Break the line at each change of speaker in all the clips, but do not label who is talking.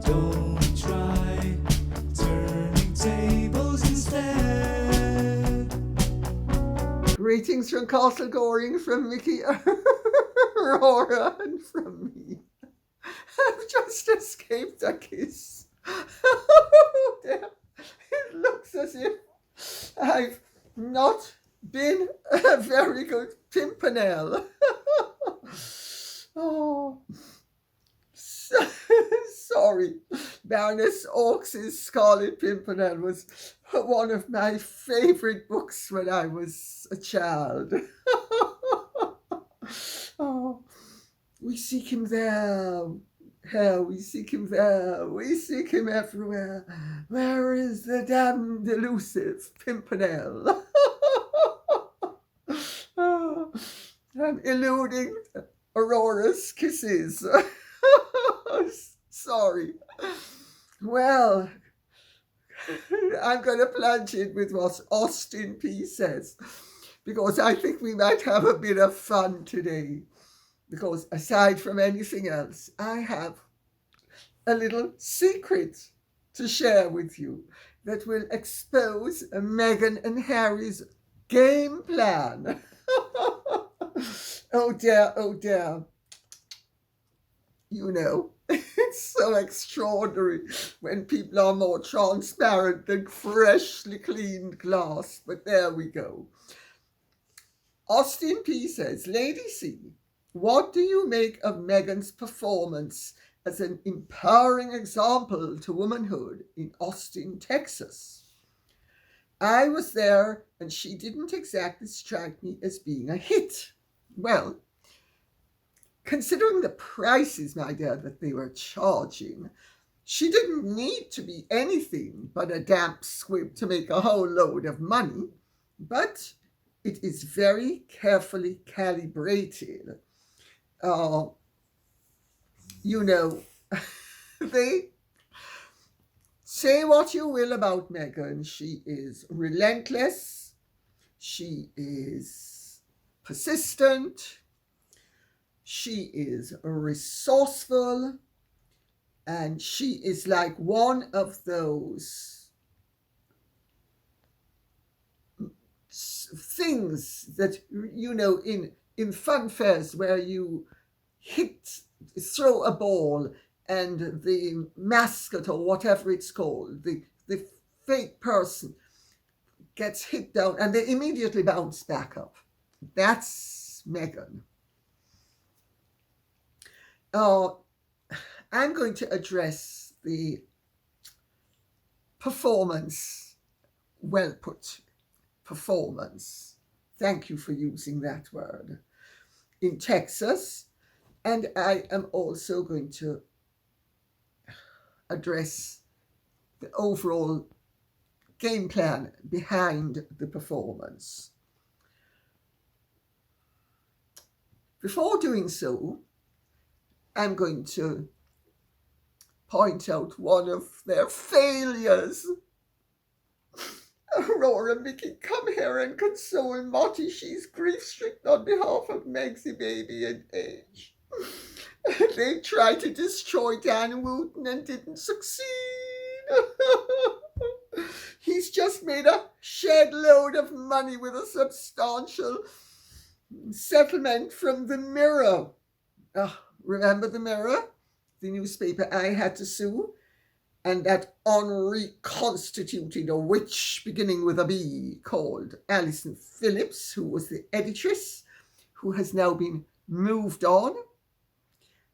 Don't try turning tables instead.
Greetings from Castle Goring, from Mickey, Aurora, and from me. I've just escaped a kiss. It looks as if I've not been a very good pimpernel. Oh, sorry. Baroness Aux's Scarlet Pimpernel was one of my favourite books when I was a child. Oh, we seek him there. Hell, we seek him there, we seek him everywhere. Where is the damned elusive Pimpernel? Oh, I'm eluding Aurora's kisses. Sorry. Well, I'm going to plunge in with what Austin P says, because I think we might have a bit of fun today. Because aside from anything else, I have a little secret to share with you that will expose Meghan and Harry's game plan. Oh dear, oh dear. You know, it's so extraordinary when people are more transparent than freshly cleaned glass. But there we go. Austin P says, Lady C, what do you make of Meghan's performance as an empowering example to womanhood in Austin, Texas? I was there and she didn't exactly strike me as being a hit. Well, considering the prices, my dear, that they were charging, she didn't need to be anything but a damp squib to make a whole load of money, but it is very carefully calibrated. You know, they say what you will about Meghan. She is relentless. She is persistent. She is resourceful. And she is like one of those things that, you know, in fun fairs where you throw a ball and the mascot or whatever it's called, the fake person gets hit down and they immediately bounce back up. That's Meghan. I'm going to address the performance, well put, performance. Thank you for using that word. In Texas, and I am also going to address the overall game plan behind the performance. Before doing so, I'm going to point out one of their failures. Aurora, Mickey, come here and console Motty. She's grief-stricken on behalf of Megsy, baby, and age. They tried to destroy Dan Wootton and didn't succeed. He's just made a shed load of money with a substantial settlement from the Mirror. Remember the Mirror? The newspaper I had to sue? And that unreconstituted witch beginning with a B called Alison Phillips, who was the editress, who has now been moved on,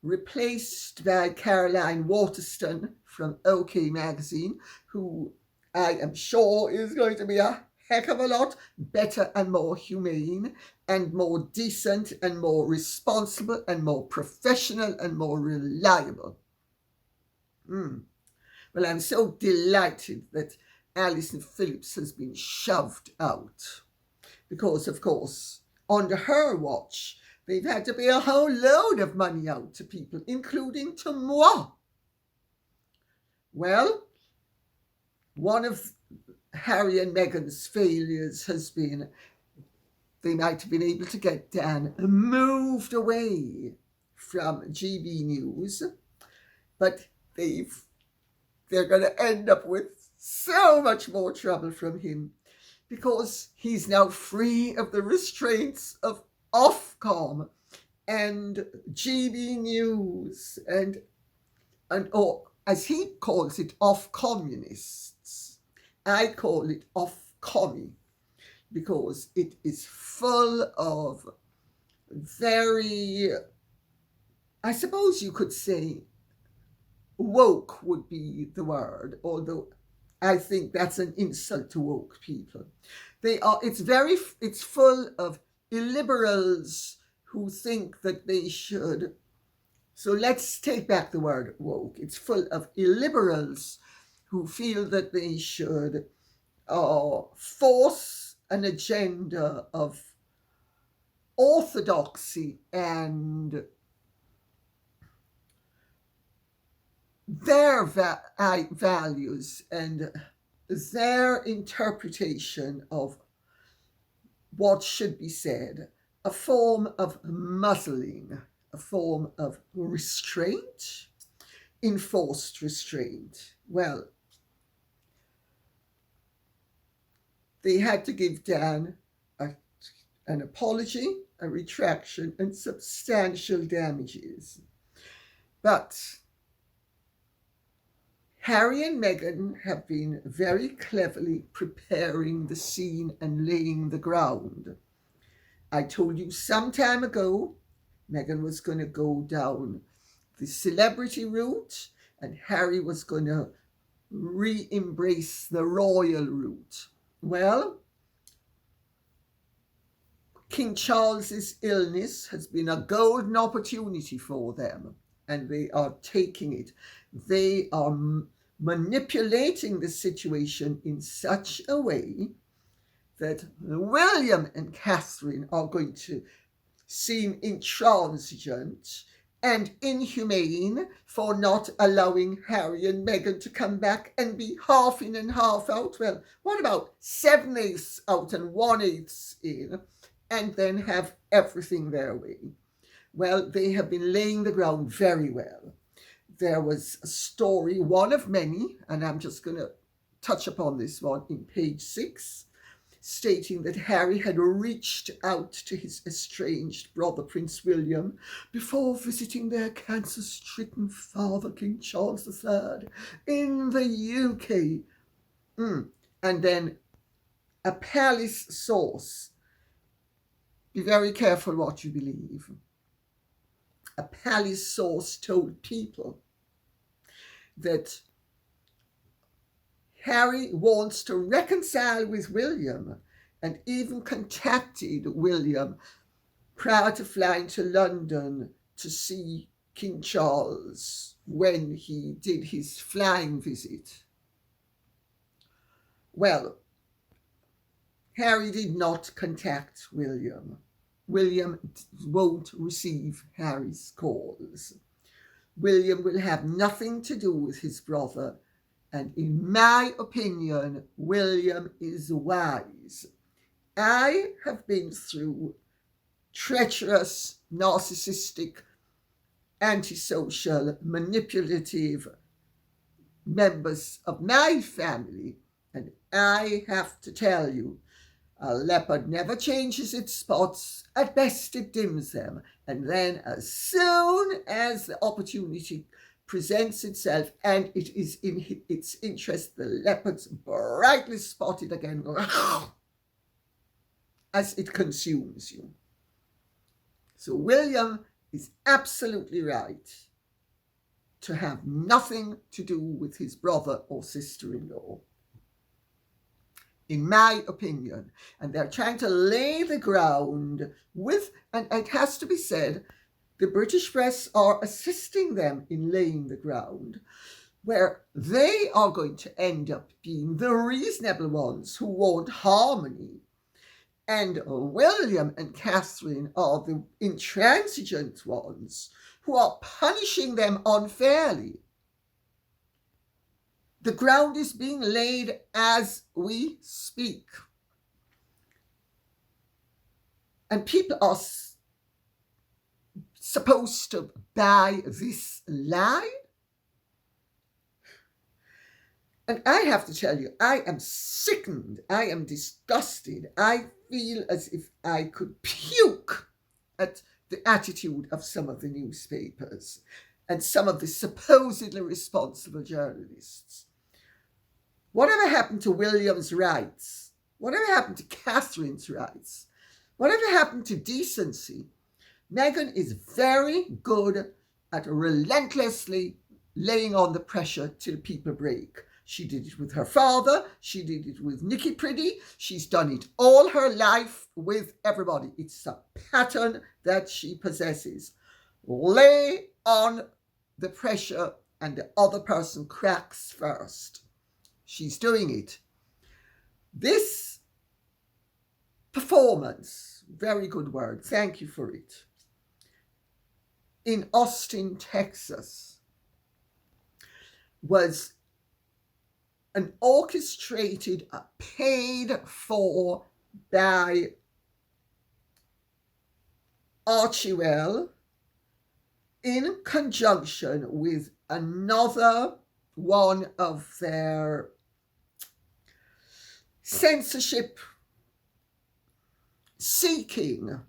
replaced by Caroline Waterston from OK Magazine, who I am sure is going to be a heck of a lot better and more humane and more decent and more responsible and more professional and more reliable. Well, I'm so delighted that Alison Phillips has been shoved out because, of course, under her watch, they've had to pay a whole load of money out to people, including to moi. Well, one of Harry and Meghan's failures has been they might have been able to get Dan moved away from GB News, but they've they're going to end up with so much more trouble from him, because he's now free of the restraints of Ofcom and GB News or as he calls it, Ofcommunists. I call it Ofcommie, because it is full of very, I suppose you could say, woke would be the word, although I think that's an insult to woke people. It's full of illiberals who think that they should. So let's take back the word woke. It's full of illiberals who feel that they should force an agenda of orthodoxy and their values and their interpretation of what should be said, a form of muzzling, a form of restraint, enforced restraint. Well, they had to give Dan an apology, a retraction, and substantial damages. But Harry and Meghan have been very cleverly preparing the scene and laying the ground. I told you some time ago, Meghan was going to go down the celebrity route and Harry was going to re-embrace the royal route. Well, King Charles's illness has been a golden opportunity for them, and they are taking it. They are manipulating the situation in such a way that William and Catherine are going to seem intransigent and inhumane for not allowing Harry and Meghan to come back and be half in and half out. Well, what about 7/8 out and 1/8 in, and then have everything their way? Well, they have been laying the ground very well. There was a story, one of many, and I'm just going to touch upon this one in page 6, stating that Harry had reached out to his estranged brother, Prince William, before visiting their cancer-stricken father, King Charles III, in the UK. And then a palace source. Be very careful what you believe. A palace source told people that Harry wants to reconcile with William and even contacted William prior to flying to London to see King Charles when he did his flying visit. Well, Harry did not contact William. William won't receive Harry's calls. William will have nothing to do with his brother, and in my opinion, William is wise. I have been through treacherous, narcissistic, antisocial, manipulative members of my family, and I have to tell you, a leopard never changes its spots. At best, it dims them. And then as soon as the opportunity presents itself and it is in its interest, the leopard's brightly spotted again as it consumes you. So William is absolutely right to have nothing to do with his brother or sister-in-law, in my opinion. And they're trying to lay the ground with, and it has to be said, the British press are assisting them in laying the ground, where they are going to end up being the reasonable ones who want harmony. And William and Catherine are the intransigent ones who are punishing them unfairly. The ground is being laid as we speak. And people are supposed to buy this lie? And I have to tell you, I am sickened. I am disgusted. I feel as if I could puke at the attitude of some of the newspapers and some of the supposedly responsible journalists. Whatever happened to William's rights? Whatever happened to Catherine's rights? Whatever happened to decency? Meghan is very good at relentlessly laying on the pressure till people break. She did it with her father. She did it with Nicky Pretty. She's done it all her life with everybody. It's a pattern that she possesses. Lay on the pressure and the other person cracks first. She's doing it. This performance, very good word, thank you for it, in Austin, Texas, was an orchestrated, paid for by Archewell in conjunction with another one of their censorship seeking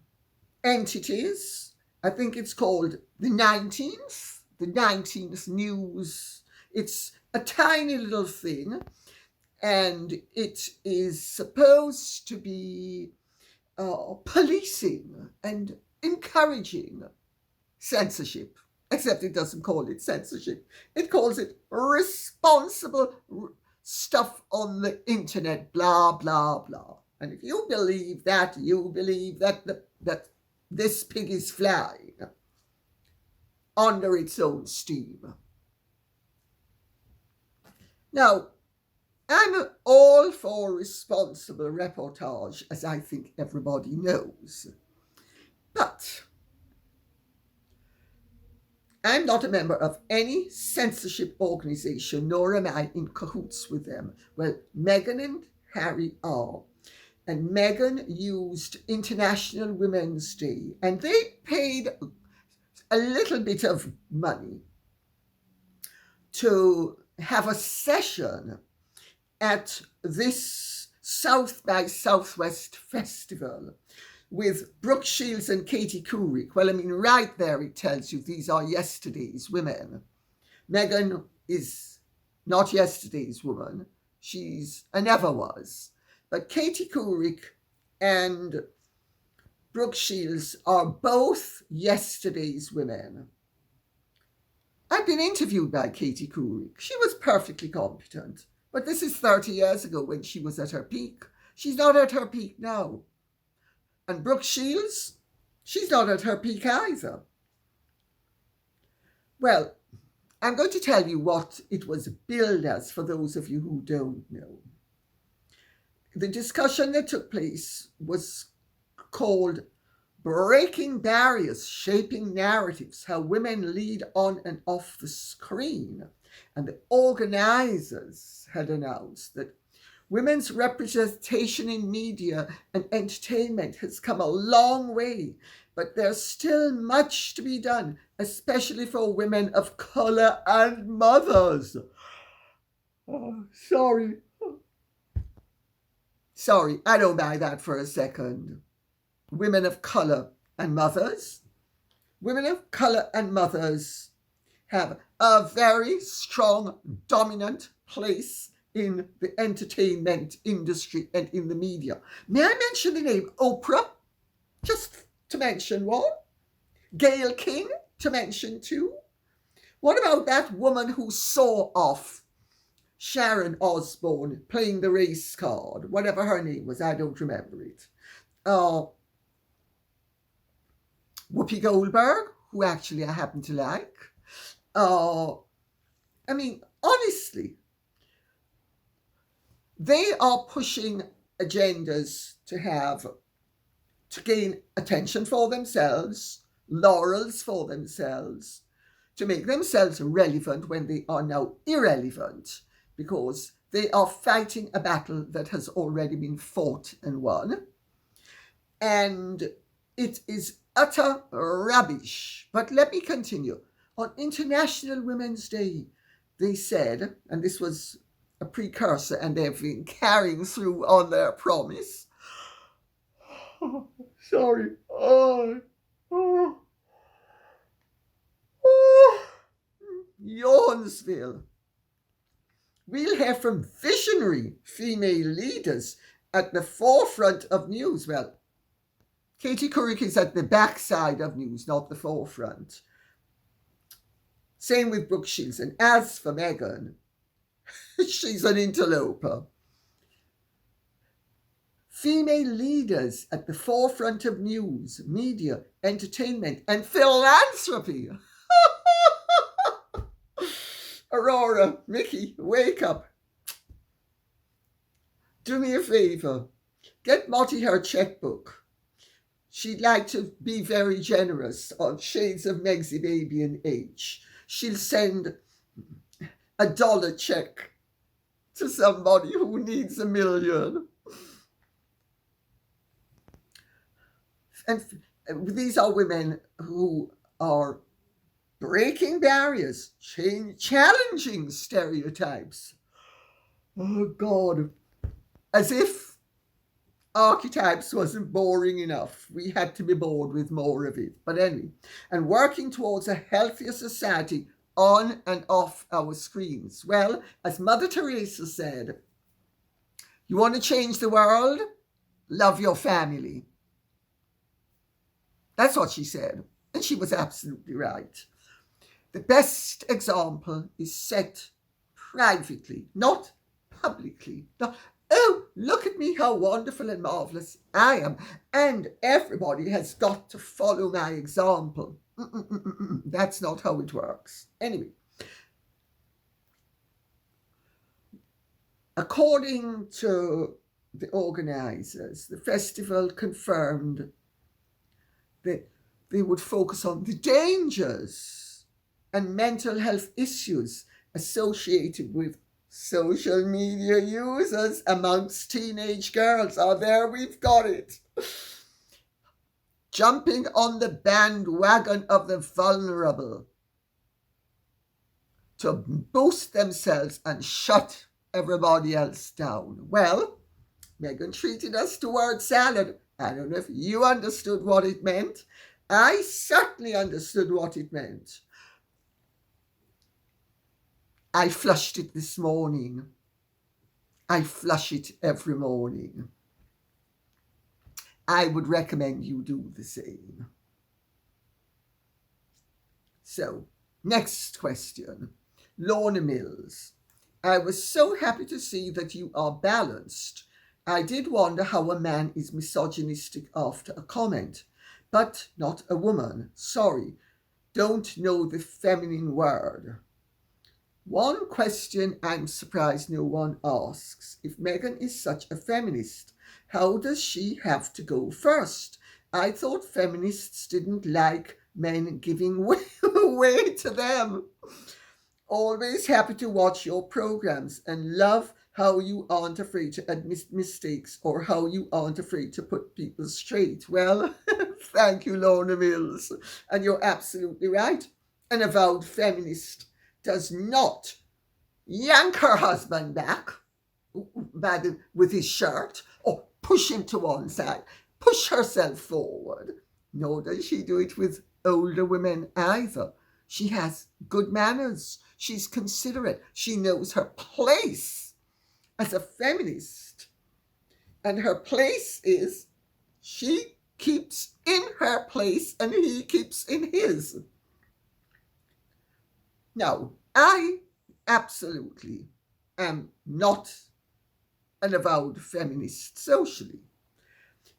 entities. I think it's called the 19th News. It's a tiny little thing, and it is supposed to be policing and encouraging censorship, except it doesn't call it censorship. It calls it responsible stuff on the internet, blah, blah, blah. And if you believe that, you believe that that this pig is flying under its own steam. Now, I'm all for responsible reportage, as I think everybody knows. But I'm not a member of any censorship organization, nor am I in cahoots with them. Well, Meghan and Harry are. And Meghan used International Women's Day, and they paid a little bit of money to have a session at this South by Southwest festival with Brooke Shields and Katie Couric. Well, I mean, right there it tells you these are yesterday's women. Meghan is not yesterday's woman. She's a never was. But Katie Couric and Brooke Shields are both yesterday's women. I've been interviewed by Katie Couric. She was perfectly competent. But this is 30 years ago when she was at her peak. She's not at her peak now. And Brooke Shields, she's not at her peak either. Well, I'm going to tell you what it was billed as for those of you who don't know. The discussion that took place was called Breaking Barriers, Shaping Narratives, How Women Lead On and Off the Screen. And the organizers had announced that women's representation in media and entertainment has come a long way, but there's still much to be done, especially for women of colour and mothers. Oh, sorry, I don't buy that for a second. Women of colour and mothers. Women of colour and mothers have a very strong, dominant place in the entertainment industry and in the media. May I mention the name Oprah? Just to mention one. Gayle King, to mention two. What about that woman who saw off Sharon Osbourne playing the race card? Whatever her name was, I don't remember it. Whoopi Goldberg, who actually I happen to like. I mean, honestly, they are pushing agendas to gain attention for themselves, laurels for themselves, to make themselves relevant when they are now irrelevant, because they are fighting a battle that has already been fought and won. And it is utter rubbish. But let me continue. On International Women's Day, they said, and this was a precursor and they've been carrying through on their promise. Sorry. Yawnsville. We'll hear from visionary female leaders at the forefront of news. Well, Katie Couric is at the backside of news, not the forefront. Same with Brooke Shields. And as for Meghan, she's an interloper. Female leaders at the forefront of news, media, entertainment, and philanthropy. Aurora, Mickey, wake up. Do me a favour. Get Motty her checkbook. She'd like to be very generous on shades of Megsy Baby and H. She'll send $1 check to somebody who needs $1 million. And these are women who are breaking barriers, challenging stereotypes. Oh, God. As if archetypes wasn't boring enough. We had to be bored with more of it. But anyway, and working towards a healthier society on and off our screens. Well, as Mother Teresa said, you want to change the world? Love your family. That's what she said. And she was absolutely right. The best example is set privately, not publicly. Not, oh, look at me, how wonderful and marvellous I am. And everybody has got to follow my example. That's not how it works. Anyway, according to the organisers, the festival confirmed that they would focus on the dangers and mental health issues associated with social media users amongst teenage girls. Oh, there we've got it. Jumping on the bandwagon of the vulnerable to boost themselves and shut everybody else down. Well, Meghan treated us to word salad. I don't know if you understood what it meant. I certainly understood what it meant. I flushed it this morning. I flush it every morning. I would recommend you do the same. So, next question. Lorna Mills. I was so happy to see that you are balanced. I did wonder how a man is misogynistic after a comment, but not a woman. Sorry, don't know the feminine word. One question I'm surprised no one asks. If Meghan is such a feminist, how does she have to go first? I thought feminists didn't like men giving way to them. Always happy to watch your programs and love how you aren't afraid to admit mistakes or how you aren't afraid to put people straight. Well, thank you, Lorna Mills. And you're absolutely right. An avowed feminist does not yank her husband back with his shirt or push him to one side, push herself forward. Nor does she do it with older women either. She has good manners. She's considerate. She knows her place as a feminist. And her place is she keeps in her place and he keeps in his. Now, I absolutely am not an avowed feminist socially.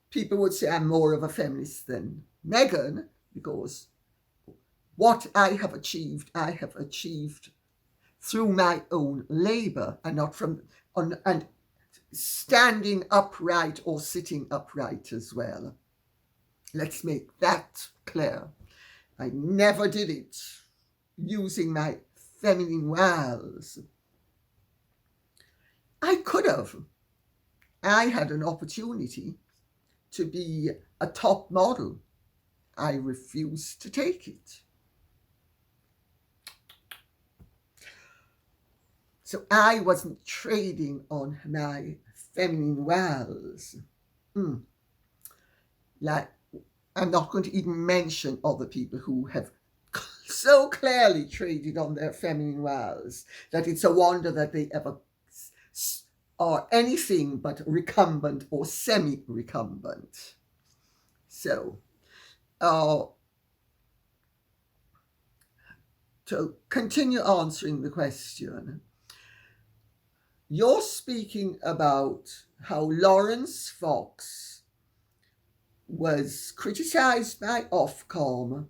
People would say I'm more of a feminist than Meghan because what I have achieved through my own labour and not and standing upright or sitting upright as well. Let's make that clear. I never did it using my feminine wiles. I could have. I had an opportunity to be a top model. I refused to take it. So I wasn't trading on my feminine wiles. Like, I'm not going to even mention other people who have so clearly traded on their feminine wiles that it's a wonder that they ever are anything but recumbent or semi-recumbent. So, to continue answering the question, you're speaking about how Lawrence Fox was criticised by Ofcom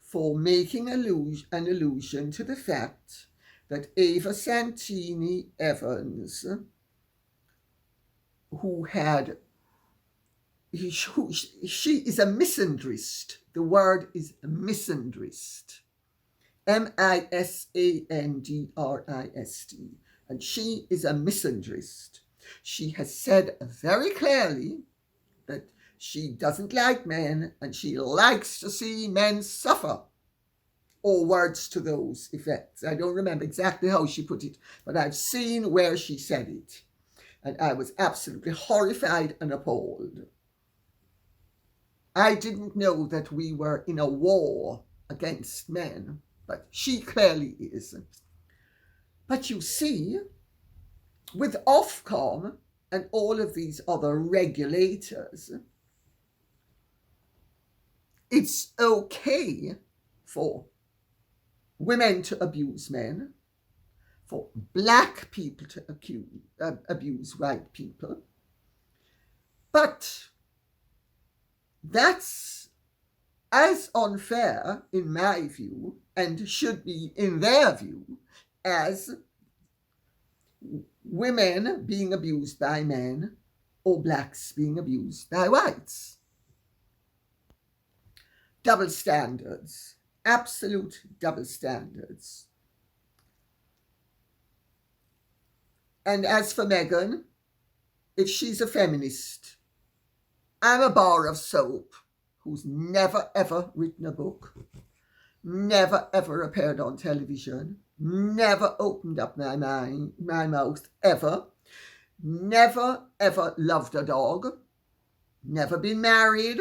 for making an allusion to the fact that Ava Santini Evans, she is a misandrist. The word is misandrist. misandrist. And she is a misandrist. She has said very clearly that she doesn't like men and she likes to see men suffer, or words to those effects. I don't remember exactly how she put it, but I've seen where she said it, and I was absolutely horrified and appalled. I didn't know that we were in a war against men, but she clearly is. But you see, with Ofcom and all of these other regulators, it's okay for women to abuse men, for black people to abuse white people. But that's as unfair, in my view, and should be in their view, as women being abused by men or blacks being abused by whites. Double standards, absolute double standards. And as for Meghan, if she's a feminist, I'm a bar of soap who's never ever written a book, never ever appeared on television, never opened up my mouth ever, never ever loved a dog, never been married,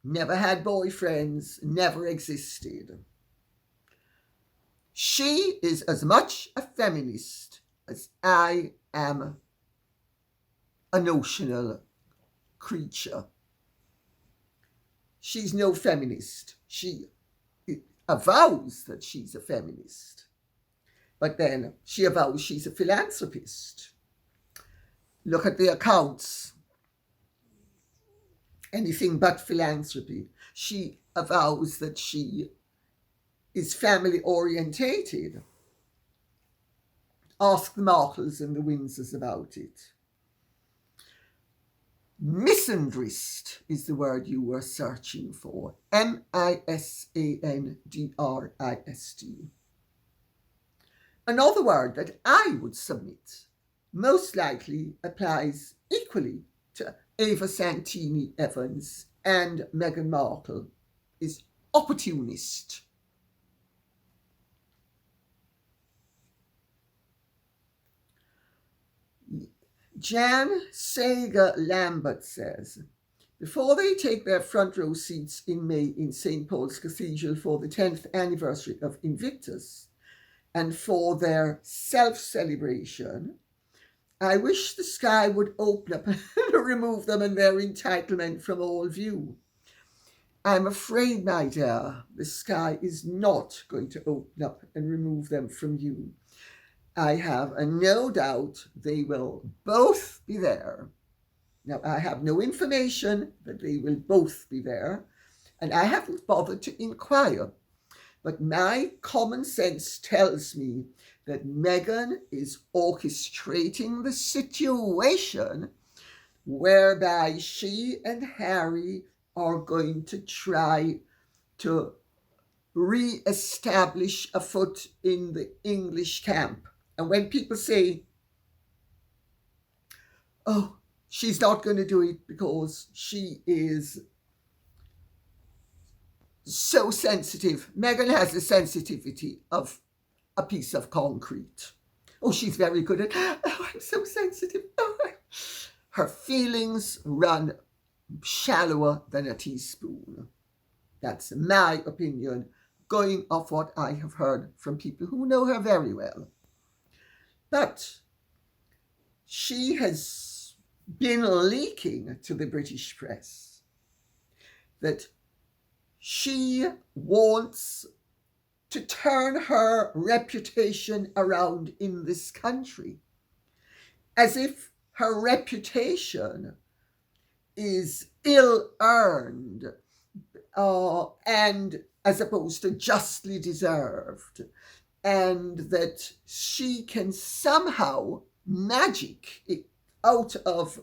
never had boyfriends, never existed. She is as much a feminist as I am a notional creature. She's no feminist. She avows that she's a feminist, but then she avows she's a philanthropist. Look at the accounts. Anything but philanthropy. She avows that she is family orientated. Ask the Markles and the Windsors about it. Misandrist is the word you were searching for. misandrist. Another word that I would submit most likely applies equally to Ava Santini Evans and Meghan Markle is opportunist. Jan Sager Lambert says, before they take their front row seats in May in St. Paul's Cathedral for the 10th anniversary of Invictus and for their self-celebration, I wish the sky would open up and remove them and their entitlement from all view. I'm afraid, my dear, the sky is not going to open up and remove them from you. I have no doubt they will both be there. Now, I have no information that they will both be there, and I haven't bothered to inquire. But my common sense tells me that Meghan is orchestrating the situation whereby she and Harry are going to try to re-establish a foot in the English camp. And when people say, oh, she's not going to do it because she is so sensitive. Meghan has the sensitivity of a piece of concrete. Oh, she's very good at, oh, I'm so sensitive. Oh, her feelings run shallower than a teaspoon. That's my opinion, going off what I have heard from people who know her very well. But she has been leaking to the British press that she wants to turn her reputation around in this country, as if her reputation is ill-earned and as opposed to justly deserved, and that she can somehow magic it out of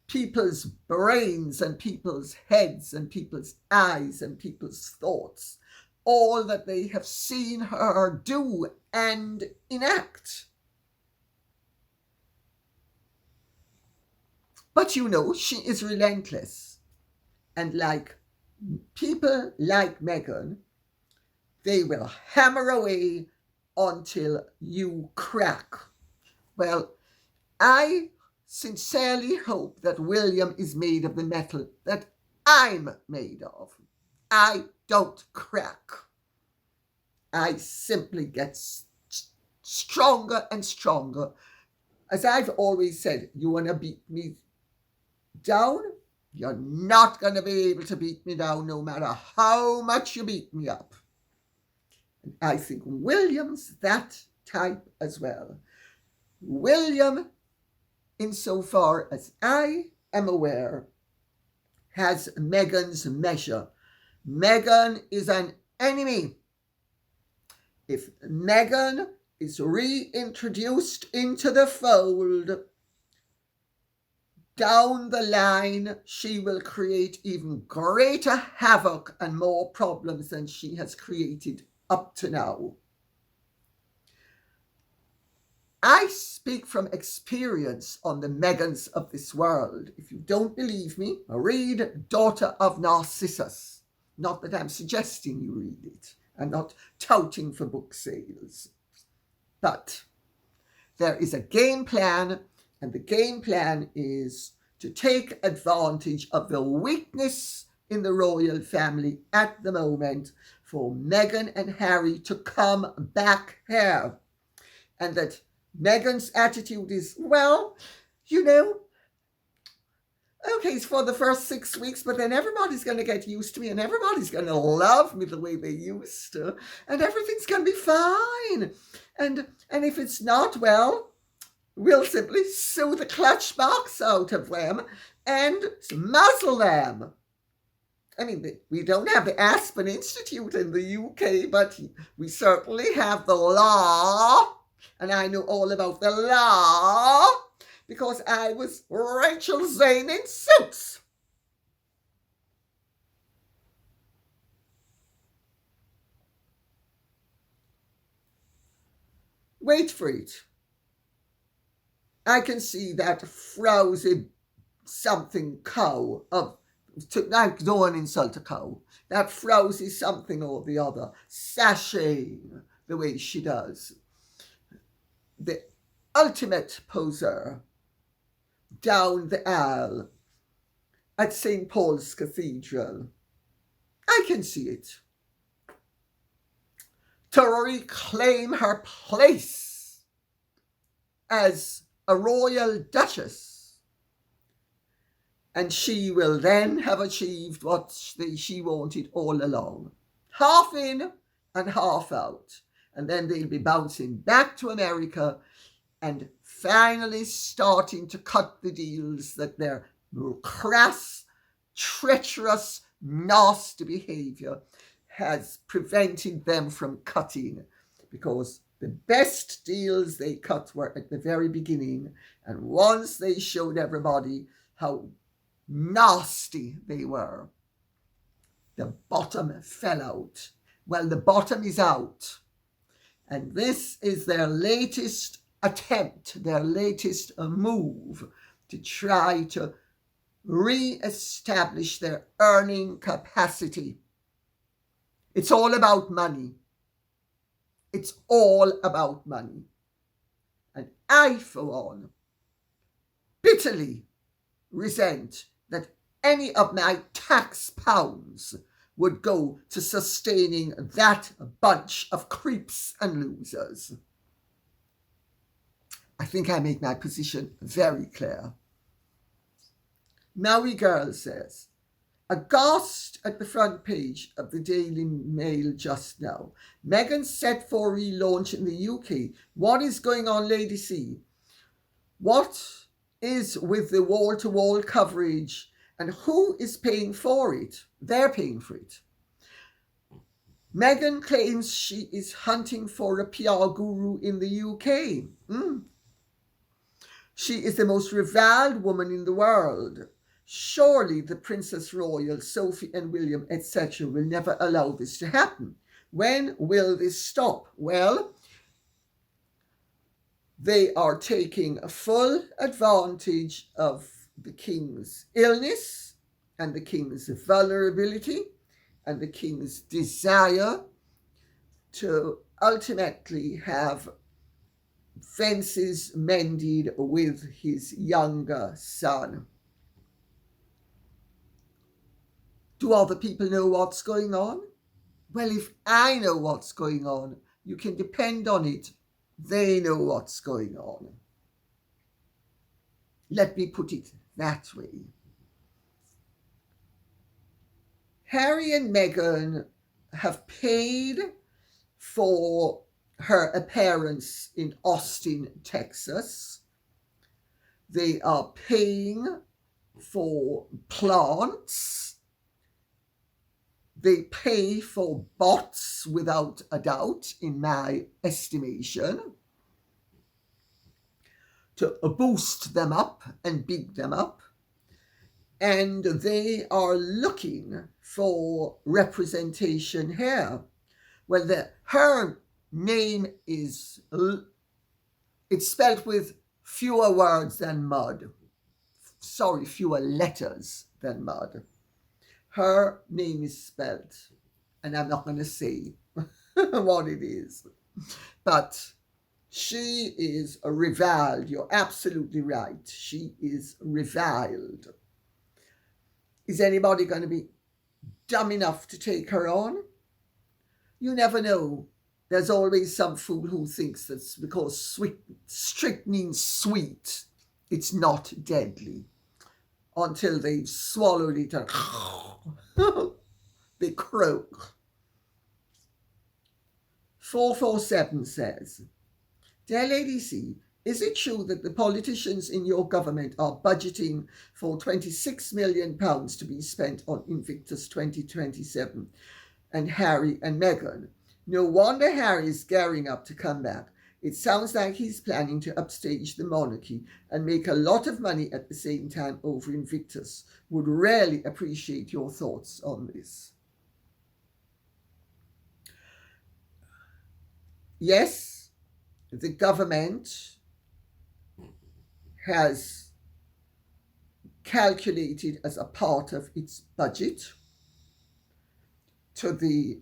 people's brains and people's heads and people's eyes and people's thoughts all that they have seen her do and enact. But you know, she is relentless. And like people like Meghan, they will hammer away until you crack. Well, I sincerely hope that William is made of the metal that I'm made of. I don't crack. I simply get stronger and stronger. As I've always said, you want to beat me down? You're not going to be able to beat me down no matter how much you beat me up. And I think William's that type as well. William, insofar as I am aware, has Meghan's measure. Meghan is an enemy. If Meghan is reintroduced into the fold, down the line, she will create even greater havoc and more problems than she has created up to now. I speak from experience on the Meghans of this world. If you don't believe me, read Daughter of Narcissus. Not that I'm suggesting you read it. I'm not touting for book sales. But there is a game plan, and the game plan is to take advantage of the weakness in the royal family at the moment for Meghan and Harry to come back here. And that Meghan's attitude is, well, you know, okay, it's for the first 6 weeks, but then everybody's going to get used to me and everybody's going to love me the way they used to, and everything's going to be fine. And if it's not, well, we'll simply sew the clutch box out of them and muzzle them. I mean, we don't have the Aspen Institute in the UK, but we certainly have the law. And I know all about the law because I was Rachel Zane in Suits. Wait for it. I can see that frowsy something cow of, I don't want to insult a cow, that frowsy something or the other, sashaying the way she does. The ultimate poser down the aisle at St. Paul's Cathedral. I can see it. To reclaim her place as a royal duchess. And she will then have achieved what she wanted all along. Half in and half out. And then they'll be bouncing back to America and finally starting to cut the deals that their crass, treacherous, nasty behavior has prevented them from cutting. Because the best deals they cut were at the very beginning. And once they showed everybody how nasty they were, the bottom fell out. Well, the bottom is out. And this is their latest attempt, their latest move to try to re-establish their earning capacity. It's all about money. It's all about money. And I, for one, bitterly resent that any of my tax pounds would go to sustaining that bunch of creeps and losers. I think I make my position very clear. Maui Girl says, aghast at the front page of the Daily Mail just now. Meghan set for relaunch in the UK. What is going on, Lady C? What is with the wall-to-wall coverage, and who is paying for it? They're paying for it. Meghan claims she is hunting for a PR guru in the UK. She is the most reviled woman in the world. Surely the Princess Royal, Sophie and William, etc. will never allow this to happen. When will this stop? Well, they are taking full advantage of the King's illness and the King's vulnerability and the King's desire to ultimately have fences mended with his younger son. Do other people know what's going on? Well, if I know what's going on, you can depend on it. They know what's going on. Let me put it that way. Harry and Meghan have paid for her appearance in Austin, Texas. They are paying for plants. They pay for bots without a doubt, in my estimation, to boost them up and big them up. And they are looking for representation here. Well, her name is, it's spelled with fewer words than mud. Sorry, fewer letters than mud. Her name is spelled, and I'm not going to say what it is, but she is reviled. You're absolutely right. She is reviled. Is anybody going to be dumb enough to take her on? You never know. There's always some fool who thinks that because strychnine's sweet, it's not deadly. Until they've swallowed it and they croak. 447 says, Dear Lady C, is it true that the politicians in your government are budgeting for £26 million to be spent on Invictus 2027 and Harry and Meghan? No wonder Harry is gearing up to come back. It sounds like he's planning to upstage the monarchy and make a lot of money at the same time over Invictus. Would really appreciate your thoughts on this. Yes, the government has calculated as a part of its budget, to the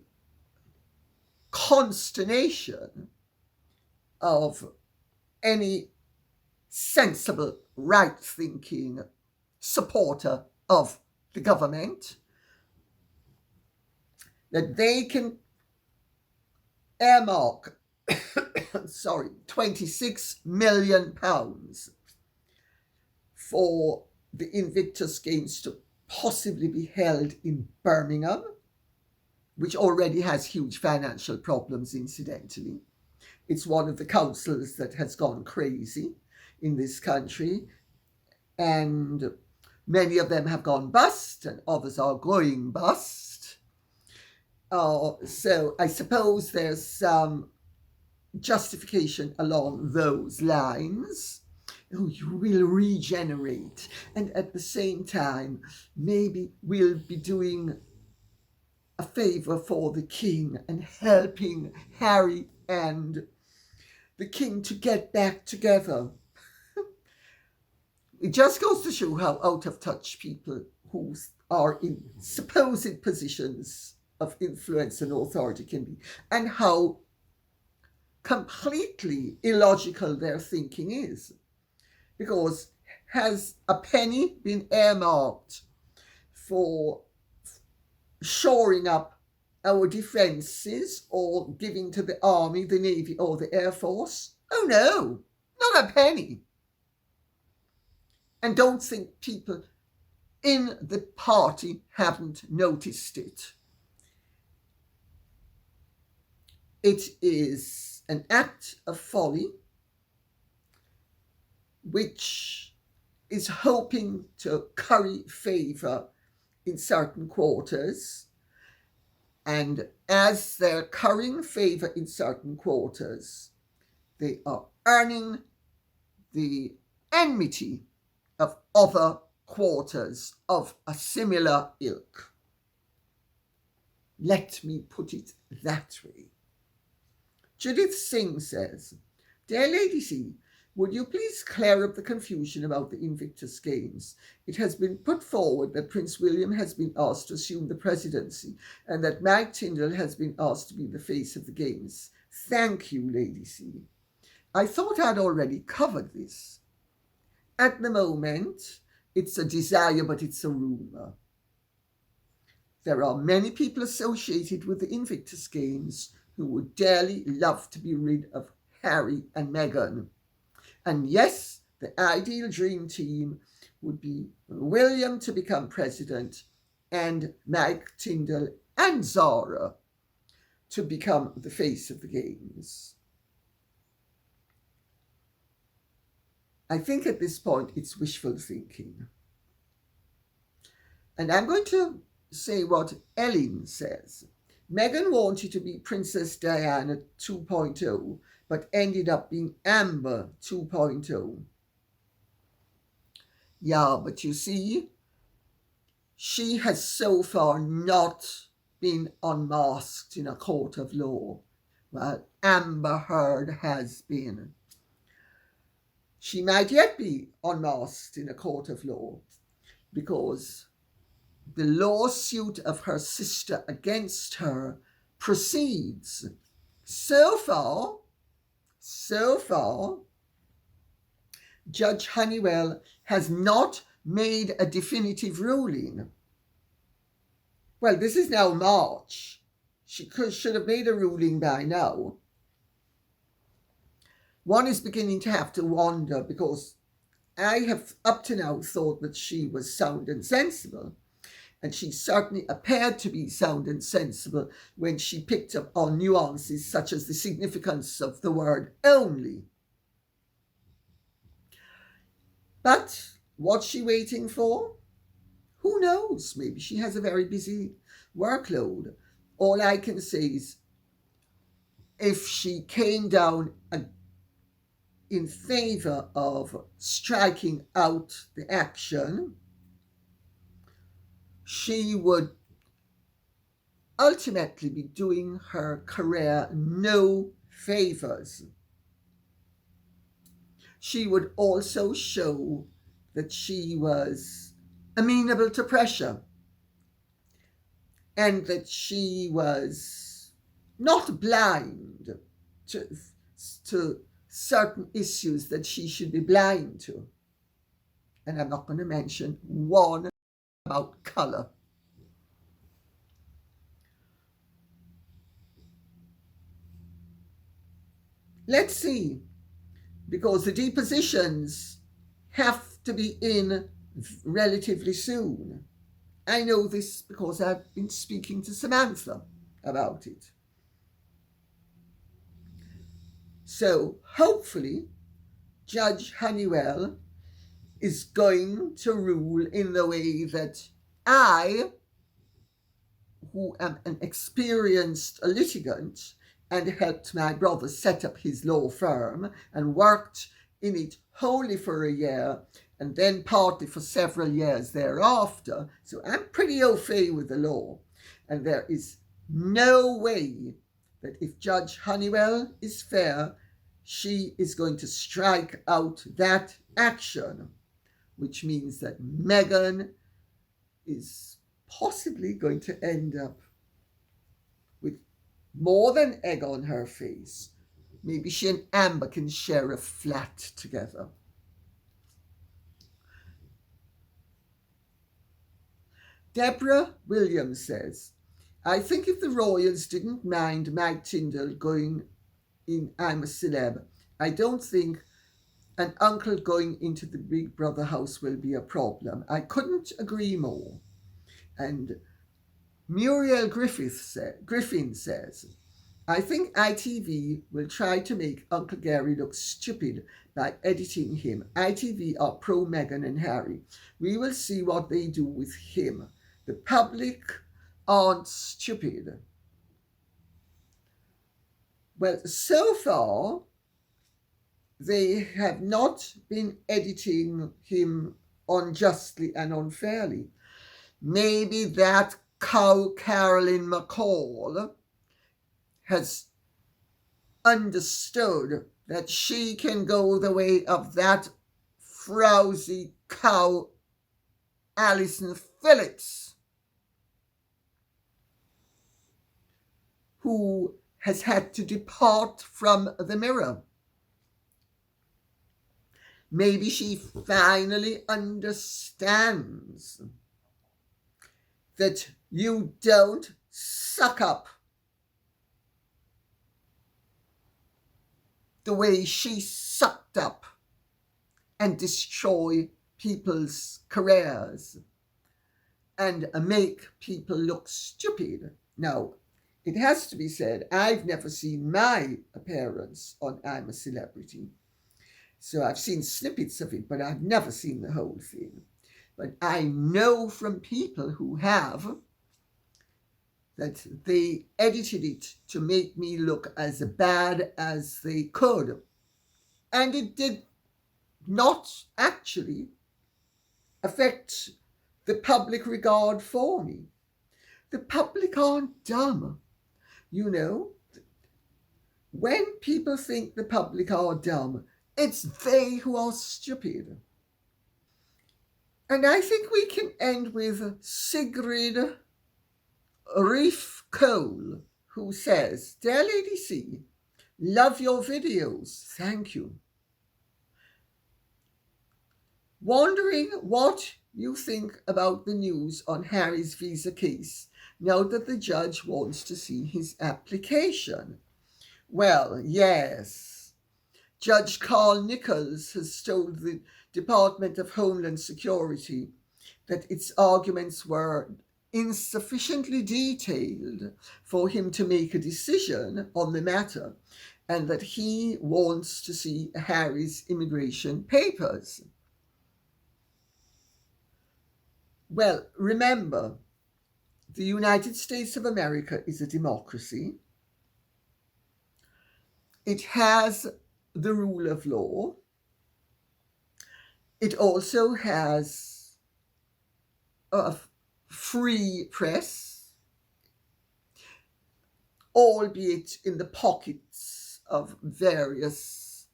consternation of any sensible, right-thinking supporter of the government, that they can earmark £26 million for the Invictus Games to possibly be held in Birmingham, which already has huge financial problems, incidentally. It's one of the councils that has gone crazy in this country, and many of them have gone bust and others are going bust. So I suppose there's some justification along those lines. Oh, you will regenerate, and at the same time, maybe we'll be doing a favour for the king and helping Harry and the king to get back together. It just goes to show how out of touch people who are in supposed positions of influence and authority can be, and how completely illogical their thinking is. Because has a penny been earmarked for shoring up our defences or giving to the Army, the Navy or the Air Force? Oh no, not a penny. And don't think people in the party haven't noticed it. It is an act of folly which is hoping to curry favour in certain quarters, and as they're currying favour in certain quarters, they are earning the enmity of other quarters of a similar ilk. Let me put it that way. Judith Singh says, "Dear Lady C, would you please clear up the confusion about the Invictus Games? It has been put forward that Prince William has been asked to assume the presidency and that Mike Tindall has been asked to be the face of the Games. Thank you, Lady C. I thought I'd already covered this. At the moment, it's a desire, but it's a rumour. There are many people associated with the Invictus Games who would dearly love to be rid of Harry and Meghan. And yes, the ideal dream team would be William to become president and Mike Tindall and Zara to become the face of the Games." I think at this point it's wishful thinking. And I'm going to say what Ellen says. Meghan wanted to be Princess Diana 2.0, but ended up being Amber 2.0. Yeah, but you see, she has so far not been unmasked in a court of law, while Amber Heard has been. She might yet be unmasked in a court of law because the lawsuit of her sister against her proceeds. So far, Judge Honeywell has not made a definitive ruling. Well, this is now March. She should have made a ruling by now. One is beginning to have to wonder, because I have up to now thought that she was sound and sensible. And she certainly appeared to be sound and sensible when she picked up on nuances such as the significance of the word only. But what's she waiting for? Who knows? Maybe she has a very busy workload. All I can say is, if she came down in favour of striking out the action, she would ultimately be doing her career no favours. She would also show that she was amenable to pressure and that she was not blind to certain issues that she should be blind to. And I'm not going to mention one about colour. Let's see, because the depositions have to be in relatively soon. I know this because I've been speaking to Samantha about it. So hopefully Judge Honeywell is going to rule in the way that I, who am an experienced litigant and helped my brother set up his law firm and worked in it wholly for a year and then partly for several years thereafter. So I'm pretty au fait with the law. And there is no way that if Judge Honeywell is fair, she is going to strike out that action, which means that Meghan is possibly going to end up with more than egg on her face, Maybe she and Amber can share a flat together. Deborah Williams says, I think if the royals didn't mind Mike Tindall going in I'm a Celeb, I don't think an uncle going into the Big Brother house will be a problem. I couldn't agree more. And Muriel Griffin says, I think ITV will try to make Uncle Gary look stupid by editing him. ITV are pro Meghan and Harry. We will see what they do with him. The public aren't stupid. Well, so far, they have not been editing him unjustly and unfairly. Maybe that cow Carolyn McCall has understood that she can go the way of that frowsy cow Alison Phillips, who has had to depart from the mirror. Maybe she finally understands that you don't suck up the way she sucked up and destroy people's careers and make people look stupid. Now, it has to be said, I've never seen my appearance on I'm a Celebrity. So I've seen snippets of it, but I've never seen the whole thing. But I know from people who have that they edited it to make me look as bad as they could. And it did not actually affect the public regard for me. The public aren't dumb. You know, when people think the public are dumb, it's they who are stupid. And I think we can end with Sigrid Reef Cole, who says, Dear Lady C, love your videos. Thank you. Wondering what you think about the news on Harry's visa case now that the judge wants to see his application. Well, yes. Judge Carl Nichols has told the Department of Homeland Security that its arguments were insufficiently detailed for him to make a decision on the matter, and that he wants to see Harry's immigration papers. Well, remember, the United States of America is a democracy. It has the rule of law. It also has a free press, albeit in the pockets of various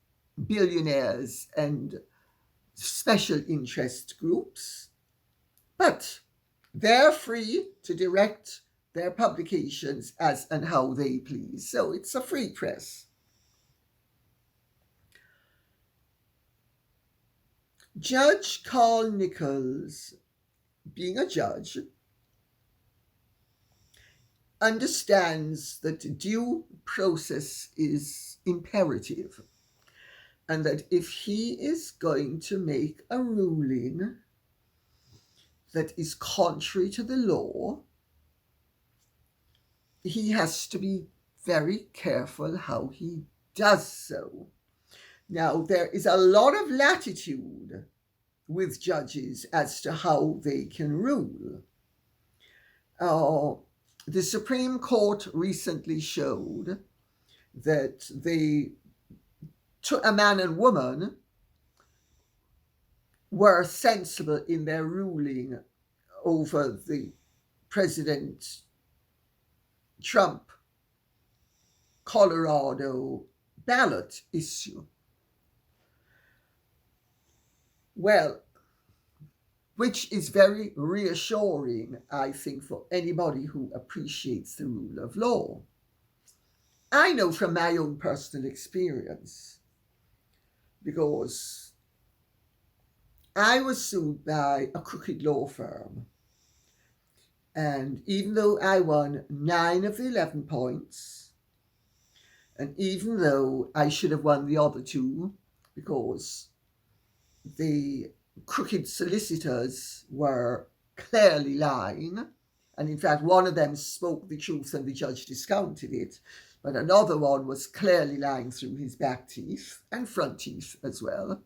billionaires and special interest groups. But they're free to direct their publications as and how they please. So it's a free press. Judge Carl Nichols, being a judge, understands that due process is imperative, and that if he is going to make a ruling that is contrary to the law, he has to be very careful how he does so. Now, there is a lot of latitude with judges as to how they can rule. The Supreme Court recently showed that a man and woman were sensible in their ruling over the President Trump Colorado ballot issue. Well, which is very reassuring, I think, for anybody who appreciates the rule of law. I know from my own personal experience, because I was sued by a crooked law firm, and even though I won 9 of the 11 points, and even though I should have won the other 2, because the crooked solicitors were clearly lying, and in fact one of them spoke the truth and the judge discounted it, but another one was clearly lying through his back teeth and front teeth as well,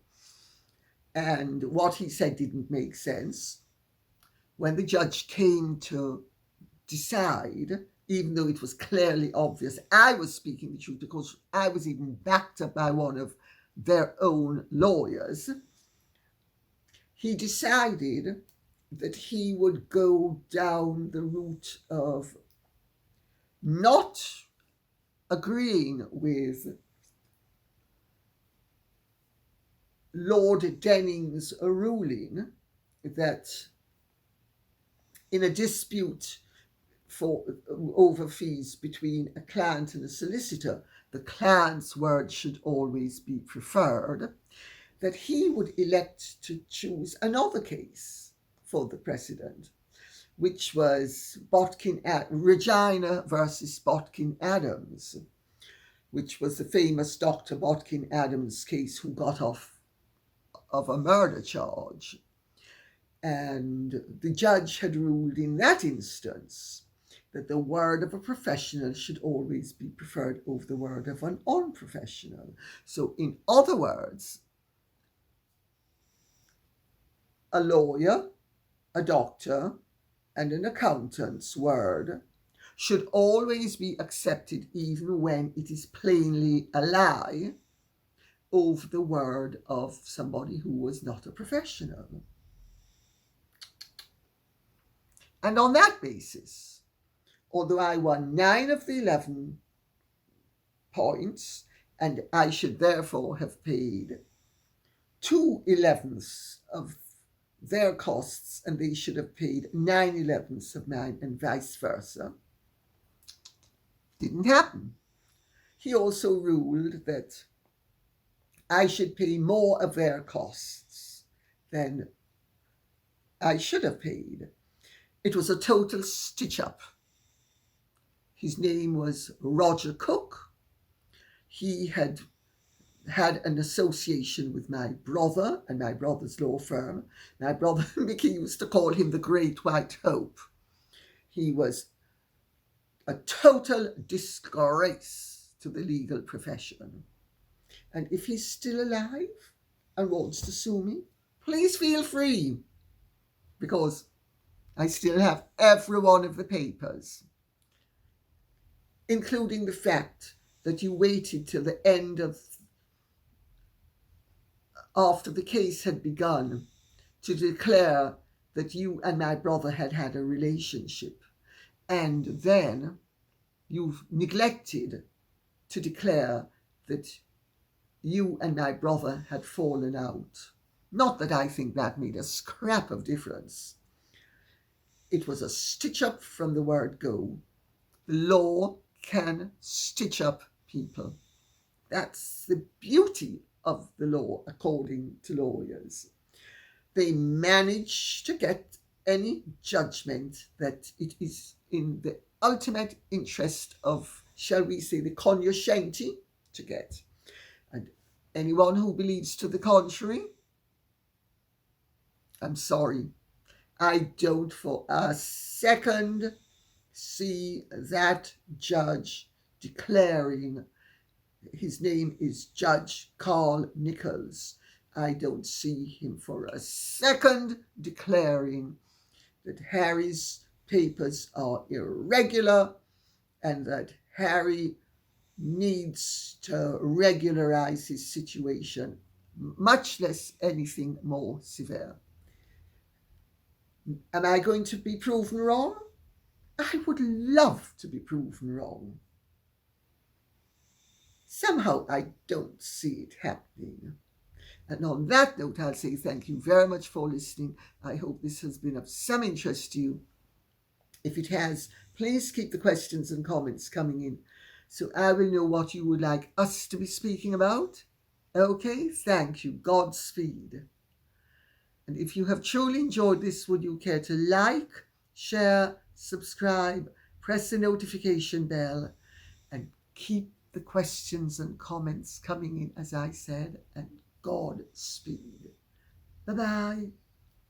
and what he said didn't make sense. When the judge came to decide, even though it was clearly obvious I was speaking the truth, because I was even backed up by one of their own lawyers, he decided that he would go down the route of not agreeing with Lord Denning's ruling that in a dispute over fees between a client and a solicitor, the client's word should always be preferred, that he would elect to choose another case for the precedent, which was Regina versus Botkin Adams, which was the famous Dr. Botkin Adams case who got off of a murder charge. And the judge had ruled in that instance that the word of a professional should always be preferred over the word of an unprofessional. So in other words, a lawyer, a doctor, and an accountant's word should always be accepted even when it is plainly a lie over the word of somebody who was not a professional. And on that basis, although I won 9 of the 11 points, and I should therefore have paid 2/11 of their costs, and they should have paid 9/11 of mine, and vice versa, didn't happen. He also ruled that I should pay more of their costs than I should have paid. It was a total stitch-up. His name was Roger Cook. He had an association with my brother and my brother's law firm. My brother Mickey used to call him the Great White Hope. He was a total disgrace to the legal profession. And if he's still alive and wants to sue me, please feel free, because I still have every one of the papers, including the fact that you waited till the end after the case had begun to declare that you and my brother had had a relationship, and then you neglected to declare that you and my brother had fallen out. Not that I think that made a scrap of difference. It was a stitch-up from the word go. The law can stitch up people. That's the beauty of the law, according to lawyers. They manage to get any judgment that it is in the ultimate interest of, shall we say, the cognoscenti to get. And anyone who believes to the contrary, I'm sorry, I don't for a second see that judge declaring, his name is Judge Carl Nichols, I don't see him for a second declaring that Harry's papers are irregular and that Harry needs to regularize his situation, much less anything more severe. Am I going to be proven wrong? I would love to be proven wrong. Somehow I don't see it happening. And on that note, I'll say thank you very much for listening. I hope this has been of some interest to you. If it has, please keep the questions and comments coming in. so I will know what you would like us to be speaking about. Okay, thank you. Godspeed. And if you have truly enjoyed this, would you care to like, share, subscribe, press the notification bell, and keep the questions and comments coming in, as I said, and Godspeed. Bye-bye.